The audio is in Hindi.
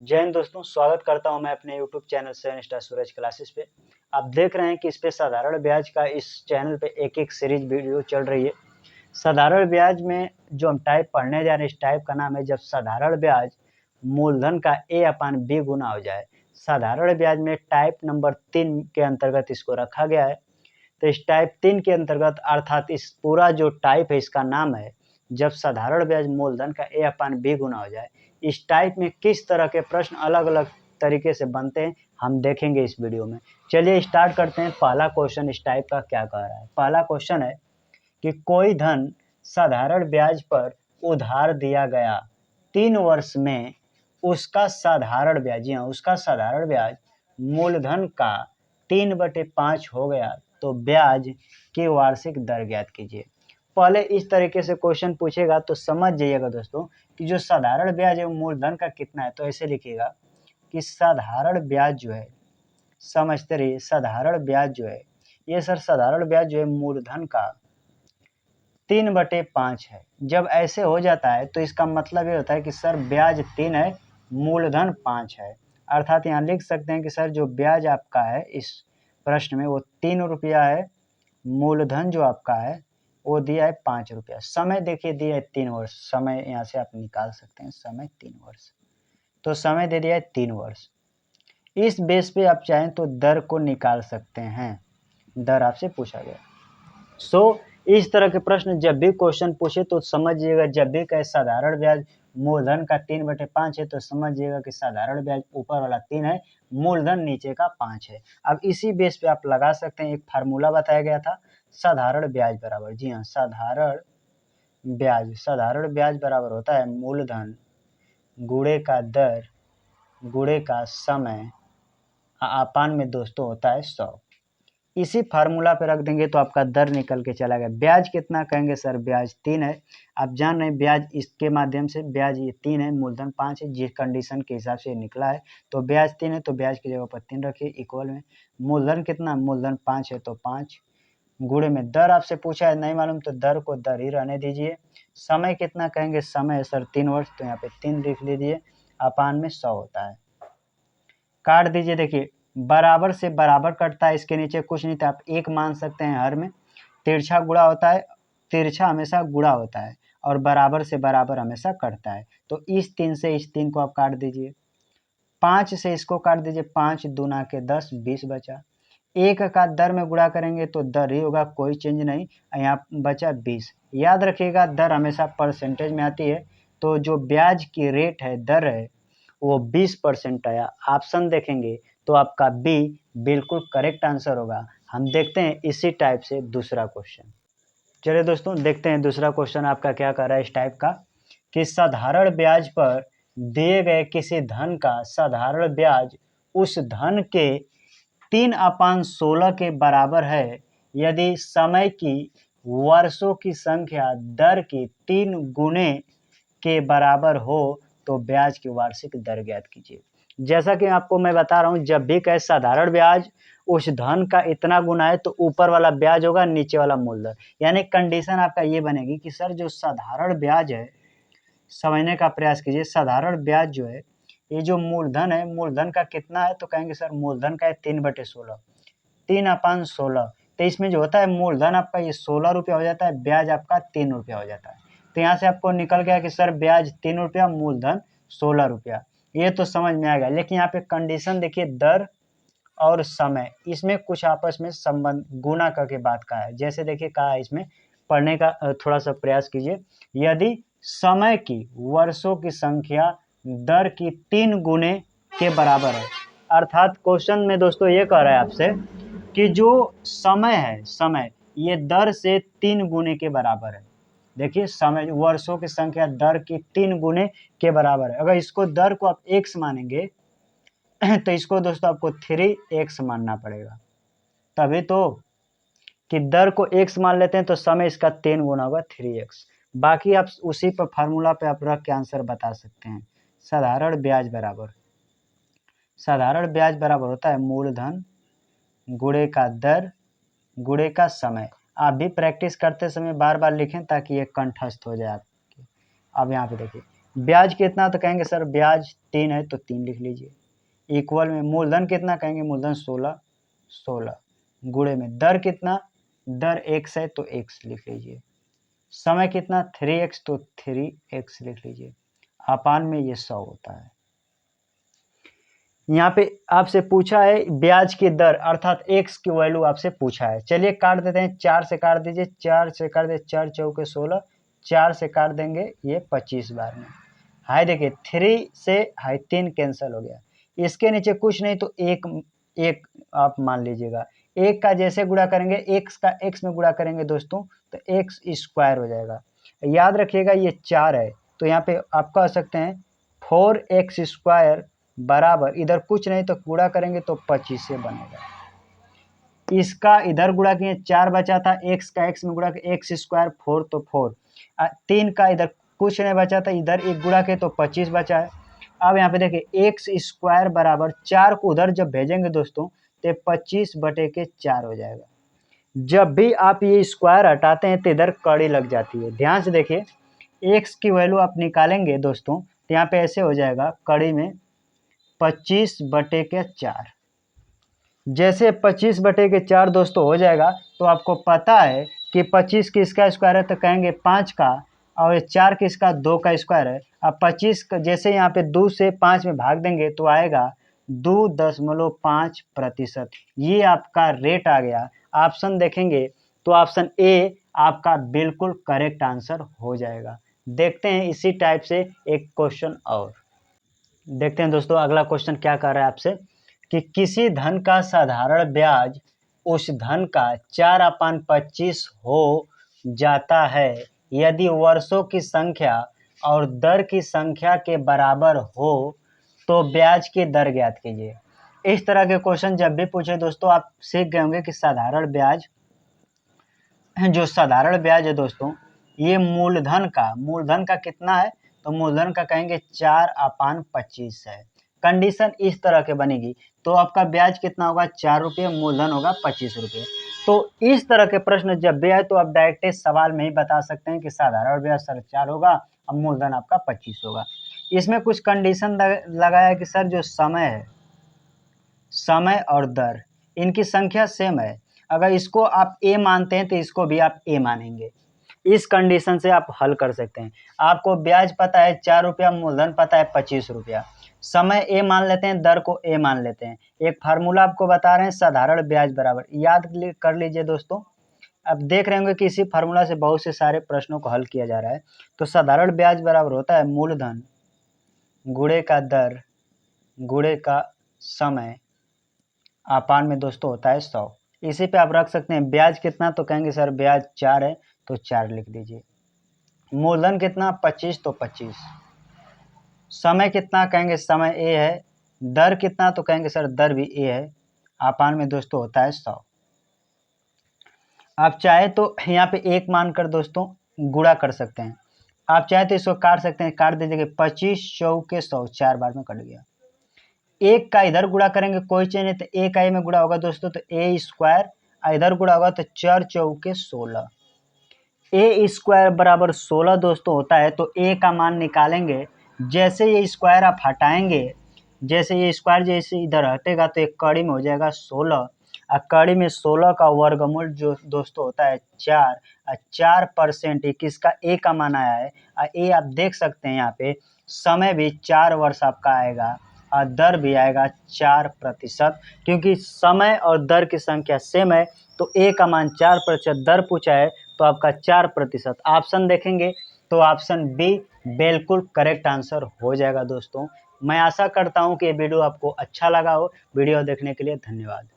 जय हिंद दोस्तों, स्वागत करता हूं मैं अपने YouTube चैनल 7 स्टार सूरज क्लासेस पे। आप देख रहे हैं कि इस पे साधारण ब्याज का इस चैनल पे एक सीरीज वीडियो चल रही है। साधारण ब्याज में जो हम टाइप पढ़ने जा रहे हैं, इस टाइप का नाम है जब साधारण ब्याज मूलधन का a/b गुना हो जाए। साधारण ब्याज में टाइप नंबर 3 के अंतर्गत इसको रखा गया है। तो इस टाइप 3 के अंतर्गत अर्थात इस पूरा जो टाइप है इसका नाम है जब साधारण ब्याज मूलधन का a/b गुना हो जाए। इस टाइप में किस तरह के प्रश्न अलग अलग तरीके से बनते हैं हम देखेंगे इस वीडियो में। चलिए स्टार्ट करते हैं। पहला क्वेश्चन इस टाइप का क्या कह रहा है। पहला क्वेश्चन है कि कोई धन साधारण ब्याज पर उधार दिया गया 3 वर्ष में उसका साधारण ब्याज, जी हाँ, उसका साधारण ब्याज मूलधन का 3/5 हो गया तो ब्याज की वार्षिक दर ज्ञात कीजिए। पहले इस तरीके से क्वेश्चन पूछेगा तो समझ जाइएगा दोस्तों कि जो साधारण ब्याज है वो मूलधन का कितना है। तो ऐसे लिखिएगा कि साधारण ब्याज जो है, समझते रहिए, साधारण ब्याज जो है ये सर साधारण ब्याज जो है मूलधन का 3/5 है। जब ऐसे हो जाता है तो इसका मतलब ये होता है कि सर ब्याज 3 है, मूलधन 5 है। अर्थात यहाँ लिख सकते हैं कि सर जो ब्याज आपका है इस प्रश्न में वो 3 रुपया है, मूलधन जो आपका है वो दिया है 5 रुपया। समय देखिए दिया है 3 वर्ष। समय यहाँ से आप निकाल सकते हैं, समय 3 वर्ष। तो समय दे दिया है 3 वर्ष। इस बेस पे आप चाहें तो दर को निकाल सकते हैं। दर आपसे पूछा गया। इस तरह के प्रश्न जब भी क्वेश्चन पूछे तो समझिएगा, जब भी कहे साधारण ब्याज मूलधन का 3/5 है तो समझिएगा कि साधारण ब्याज ऊपर वाला 3 है, मूलधन नीचे का 5 है। अब इसी बेस पे आप लगा सकते हैं। एक फार्मूला बताया गया था, साधारण ब्याज बराबर, जी हाँ, साधारण ब्याज बराबर होता है मूलधन गुणे का दर गुणे का समय अपान में दोस्तों होता है 100। इसी फार्मूला पे रख देंगे तो आपका दर निकल के चला गया। ब्याज कितना कहेंगे सर, ब्याज 3 है। आप जान रहे हैं ब्याज इसके माध्यम से ब्याज ये 3 है, मूलधन 5 है। जिस कंडीशन के हिसाब से निकला है तो ब्याज 3 है तो ब्याज की जगह पर 3 रखिए इक्वल में। मूलधन कितना, मूलधन 5 है तो 5 गुणे में दर आपसे पूछा है, नहीं मालूम तो दर को दर ही रहने दीजिए। समय कितना कहेंगे, समय सर 3 वर्ष तो यहाँ पे 3 लिख लीजिए, अपान में 100 होता है। काट दीजिए। देखिए बराबर से बराबर कटता है, इसके नीचे कुछ नहीं था, आप 1 मान सकते हैं। हर में तिरछा गुणा होता है, तिरछा हमेशा गुणा होता है और बराबर से बराबर हमेशा कटता है। तो इस 3 से इस 3 को आप काट दीजिए, 5 से इसको काट दीजिए, 5 दूना के 10, 20 बचा। 1 का दर में गुणा करेंगे तो दर ही होगा, कोई चेंज नहीं। यहाँ बचा 20। याद रखिएगा दर हमेशा परसेंटेज में आती है, तो जो ब्याज की रेट है, दर है, वो 20% आया। ऑप्शन देखेंगे तो आपका बी बिल्कुल करेक्ट आंसर होगा। हम देखते हैं इसी टाइप से दूसरा क्वेश्चन। चलिए दोस्तों देखते हैं दूसरा क्वेश्चन आपका क्या कर रहा है इस टाइप का, कि साधारण ब्याज पर दिए गए किसी धन का साधारण ब्याज उस धन के 3/16 के बराबर है यदि समय की वर्षों की संख्या दर की 3 गुने के बराबर हो तो ब्याज की वार्षिक दर ज्ञात कीजिए। जैसा कि आपको मैं बता रहा हूं, जब भी कहे साधारण ब्याज उस धन का इतना गुना है तो ऊपर वाला ब्याज होगा, नीचे वाला मूलधन। यानी कंडीशन आपका ये बनेगी कि सर जो साधारण ब्याज है, समझने का प्रयास कीजिए। साधारण ब्याज जो है, ये जो मूलधन है, मूलधन का कितना है तो कहेंगे सर मूलधन का है 3/16, 3/16। तो इसमें जो होता है मूलधन आपका ये 16 रुपया हो जाता है, ब्याज आपका 3 रुपया हो जाता है। तो यहाँ से आपको निकल गया कि सर ब्याज 3 रुपया, मूलधन 16 रुपया। ये तो समझ में आ गया। लेकिन यहाँ पे कंडीशन देखिए, दर और समय, इसमें कुछ आपस में संबंध गुना करके बात का है। जैसे देखिए कहा है, इसमें पढ़ने का थोड़ा सा प्रयास कीजिए। यदि समय की वर्षों की संख्या दर की 3 गुने के बराबर है, अर्थात क्वेश्चन में दोस्तों ये कह रहा है आपसे कि जो समय है, समय ये दर से 3 गुने के बराबर है। देखिए समय वर्षों की संख्या दर की 3 गुने के बराबर है। अगर इसको दर को आप x मानेंगे तो इसको दोस्तों आपको 3x मानना पड़ेगा, तभी तो कि दर को x मान लेते हैं तो समय इसका 3 गुना होगा 3x। बाकी आप उसी पर फार्मूला पे आप रख के आंसर बता सकते हैं। साधारण ब्याज बराबर होता है मूलधन गुणे का दर गुणे का समय। आप भी प्रैक्टिस करते समय बार बार लिखें ताकि ये कंठस्थ हो जाए आपके। अब यहाँ पे देखिए, ब्याज कितना तो कहेंगे सर ब्याज 3 है तो 3 लिख लीजिए। इक्वल में मूलधन कितना कहेंगे मूलधन 16 गुणे में दर कितना दर x है तो x लिख लीजिए। समय कितना 3x तो 3x लिख लीजिए। अपान में ये 100 होता है। यहाँ पे आपसे पूछा है ब्याज की दर अर्थात x की वैल्यू आपसे पूछा है। चलिए काट देते हैं, 4 से काट दीजिए, 4 से काट दे 4 चौके 16, 4 से काट देंगे ये 25 बार में। हाई देखिए 3 से हाई 3 कैंसिल हो गया। इसके नीचे कुछ नहीं तो एक आप मान लीजिएगा। एक का जैसे गुणा करेंगे x का x में गुणा करेंगे दोस्तों तो x स्क्वायर हो जाएगा। याद रखिएगा ये 4 है तो यहाँ पे आप कह सकते हैं 4x स्क्वायर बराबर इधर कुछ नहीं तो गुणा करेंगे तो 25 से बनेगा। इसका इधर गुणा किए 4 बचा था, x का x में गुणा किए x स्क्वायर 4 तो 4, 3 का इधर कुछ नहीं बचा था, इधर एक गुणा किए तो 25 बचा है। अब यहाँ पे देखिए x स्क्वायर बराबर 4 को उधर जब भेजेंगे दोस्तों तो 25/4 हो जाएगा। जब भी आप ये स्क्वायर हटाते हैं तो इधर कड़ी लग जाती है। ध्यान से देखिए x की वैल्यू आप निकालेंगे दोस्तों तो यहाँ पे ऐसे हो जाएगा कड़ी में 25/4। जैसे 25/4 दोस्तों हो जाएगा तो आपको पता है कि 25 किसका स्क्वायर है तो कहेंगे 5 का, और ये 4 किसका 2 का स्क्वायर है। अब 25 का जैसे यहाँ पे 2 से 5 में भाग देंगे तो आएगा 2.5%। ये आपका रेट आ गया। ऑप्शन देखेंगे तो ऑप्शन ए आपका बिल्कुल करेक्ट आंसर हो जाएगा। देखते हैं इसी टाइप से एक क्वेश्चन और देखते हैं दोस्तों। अगला क्वेश्चन क्या कर रहा है आपसे कि किसी धन का साधारण ब्याज उस धन का 4/25 हो जाता है यदि वर्षों की संख्या और दर की संख्या के बराबर हो तो ब्याज की दर ज्ञात कीजिए। इस तरह के क्वेश्चन जब भी पूछे दोस्तों आप सीख गए होंगे कि साधारण ब्याज है दोस्तों ये मूलधन का कितना है तो मूलधन का कहेंगे 4/25 है। कंडीशन इस तरह के बनेगी तो आपका ब्याज कितना होगा 4 रुपये, मूलधन होगा 25 रुपये। तो इस तरह के प्रश्न जब भी आए तो आप डायरेक्ट सवाल में ही बता सकते हैं कि साधारण ब्याज सर 4 होगा और मूलधन आपका 25 होगा। इसमें कुछ कंडीशन लगाया कि सर जो समय है, समय और दर इनकी संख्या सेम है। अगर इसको आप ए मानते हैं तो इसको भी आप ए मानेंगे। इस कंडीशन से आप हल कर सकते हैं। आपको ब्याज पता है 4 रुपया, मूलधन पता है 25 रुपया, समय ए मान लेते हैं, दर को ए मान लेते हैं। एक फार्मूला आपको बता रहे हैं साधारण ब्याज बराबर, याद कर लीजिए दोस्तों। अब देख रहे होंगे कि इसी फार्मूला से बहुत से सारे प्रश्नों को हल किया जा रहा है। तो साधारण ब्याज बराबर होता है मूलधन गुणे का दर गुणे का समय अपान में दोस्तों होता है 100। इसी पे आप रख सकते हैं ब्याज कितना तो कहेंगे सर ब्याज 4 है तो 4 लिख दीजिए। मूलधन कितना 25 तो 25। समय कितना कहेंगे समय ए है। दर कितना तो कहेंगे सर दर भी ए है। अपान में दोस्तों होता है 100। आप चाहे तो यहाँ पे एक मानकर दोस्तों गुणा कर सकते हैं। आप चाहे तो इसको काट सकते हैं, काट दीजिए 25 चौके 100, 4 बार में कट गया। एक का इधर गुणा करेंगे कोई चीज नहीं तो ए का ए में गुणा होगा दोस्तों तो ए स्क्वायर, इधर गुणा होगा तो 4 चौके 16। ए स्क्वायर बराबर 16 दोस्तों होता है तो ए का मान निकालेंगे। जैसे ये स्क्वायर आप हटाएंगे, जैसे ये स्क्वायर जैसे इधर हटेगा तो एक कड़ी में हो जाएगा 16, और कड़ी में 16 का वर्गमूल जो दोस्तों होता है 4, और 4% ये किसका ए का मान आया है। और ए आप देख सकते हैं यहाँ पे समय भी 4 वर्ष आपका आएगा और दर भी आएगा 4%। क्योंकि समय और दर की संख्या सेम है तो ए का मान 4%, दर पूछा है तो आपका 4%। ऑप्शन देखेंगे तो ऑप्शन बी बिल्कुल करेक्ट आंसर हो जाएगा दोस्तों। मैं आशा करता हूं कि ये वीडियो आपको अच्छा लगा हो। वीडियो देखने के लिए धन्यवाद।